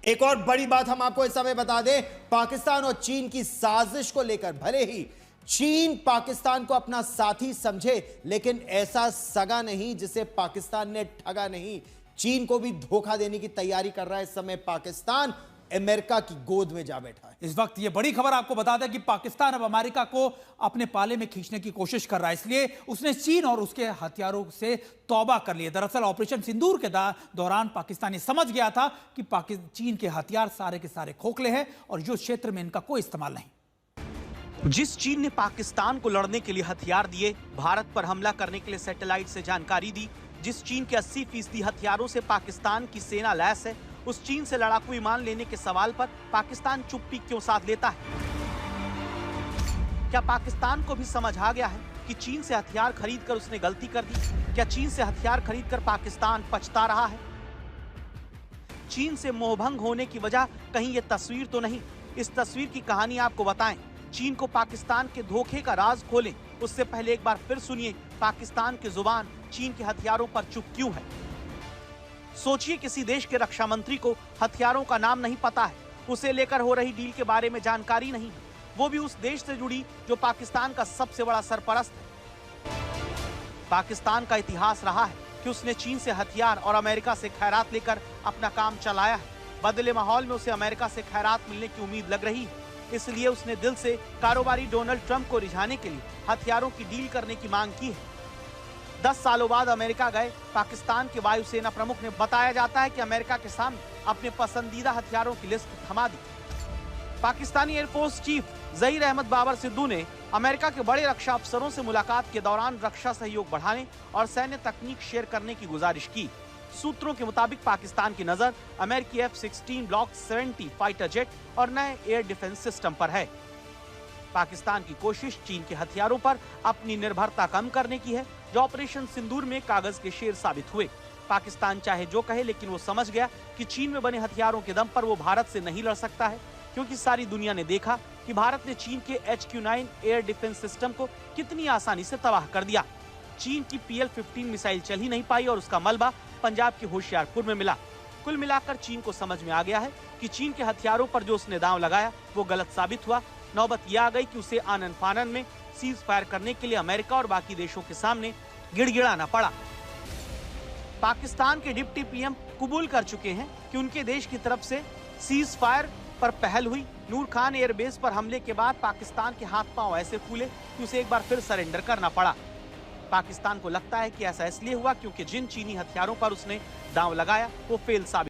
एक और बड़ी बात हम आपको इस समय बता दें, पाकिस्तान और चीन की साजिश को लेकर भले ही चीन पाकिस्तान को अपना साथी समझे, लेकिन ऐसा सगा नहीं जिसे पाकिस्तान ने ठगा नहीं। चीन को भी धोखा देने की तैयारी कर रहा है इस समय पाकिस्तान, अमेरिका की गोद में जा बैठा है। इस वक्त ये बड़ी खबर आपको बता दें कि पाकिस्तान अब अमेरिका को अपने पाले में खींचने की कोशिश कर रहा है, इसलिए उसने चीन और उसके हथियारों से तौबा कर लिया। दरअसल ऑपरेशन सिंदूर के दौरान पाकिस्तान ये समझ गया था कि चीन के हथियार सारे के सारे खोखले हैं और युद्ध क्षेत्र में इनका कोई इस्तेमाल नहीं। जिस चीन ने पाकिस्तान को लड़ने के लिए हथियार दिए, भारत पर हमला करने के लिए सैटेलाइट से जानकारी दी, जिस चीन के 80% हथियारों से पाकिस्तान की सेना लैस है, उस चीन से लड़ाकू विमान लेने के सवाल पर पाकिस्तान चुप्पी क्यों साध लेता है? क्या पाकिस्तान को भी समझ आ गया है कि चीन से हथियार खरीदकर उसने गलती कर दी? क्या चीन से हथियार खरीदकर पाकिस्तान पछता रहा है? चीन से मोहभंग होने की वजह कहीं ये तस्वीर तो नहीं? इस तस्वीर की कहानी आपको बताएं। चीन को पाकिस्तान के धोखे का राज खोलें, उससे पहले एक बार फिर सुनिए पाकिस्तान की जुबान चीन के हथियारों पर चुप क्यों है। सोचिए किसी देश के रक्षा मंत्री को हथियारों का नाम नहीं पता है, उसे लेकर हो रही डील के बारे में जानकारी नहीं है, वो भी उस देश से जुड़ी जो पाकिस्तान का सबसे बड़ा सरपरस्त है। पाकिस्तान का इतिहास रहा है कि उसने चीन से हथियार और अमेरिका से खैरात लेकर अपना काम चलाया है। बदले माहौल में उसे अमेरिका से खैरात मिलने की उम्मीद लग रही है, इसलिए उसने दिल से कारोबारी डोनाल्ड ट्रंप को रिझाने के लिए हथियारों की डील करने की मांग की है। 10 सालों बाद अमेरिका गए पाकिस्तान के वायुसेना प्रमुख ने बताया जाता है कि अमेरिका के सामने अपने पसंदीदा हथियारों की लिस्ट थमा दी। पाकिस्तानी एयरफोर्स चीफ ज़हीर अहमद बाबर सिद्धू ने अमेरिका के बड़े रक्षा अफसरों से मुलाकात के दौरान रक्षा सहयोग बढ़ाने और सैन्य तकनीक शेयर करने की गुजारिश की। सूत्रों के मुताबिक पाकिस्तान की नजर अमेरिकी F-16 ब्लॉक 70 फाइटर जेट और नए एयर डिफेंस सिस्टम पर है। पाकिस्तान की कोशिश चीन के हथियारों पर अपनी निर्भरता कम करने की है, जो ऑपरेशन सिंदूर में कागज के शेर साबित हुए। पाकिस्तान चाहे जो कहे, लेकिन वो समझ गया कि चीन में बने हथियारों के दम पर वो भारत से नहीं लड़ सकता है, क्योंकि सारी दुनिया ने देखा कि भारत ने चीन के HQ-9 एयर डिफेंस सिस्टम को कितनी आसानी से तबाह कर दिया। चीन की PL-15 मिसाइल चल ही नहीं पाई और उसका मलबा पंजाब के होशियारपुर में मिला। कुल मिलाकर चीन को समझ में आ गया है कि चीन के हथियारों पर जो उसने दांव लगाया वो गलत साबित हुआ। नौबत यह आ गई कि उसे आनन फानन में सीज फायर करने के लिए अमेरिका और बाकी देशों के सामने गिड़गिड़ाना पड़ा। पाकिस्तान के डिप्टी PM कबूल कर चुके हैं कि उनके देश की तरफ से सीज फायर पर पहल हुई। नूर खान एयरबेस पर हमले के बाद पाकिस्तान के हाथ पांव ऐसे फूले कि उसे एक बार फिर सरेंडर करना पड़ा। पाकिस्तान को लगता है कि ऐसा इसलिए हुआ क्योंकि जिन चीनी हथियारों पर उसने दांव लगाया वो फेल साबित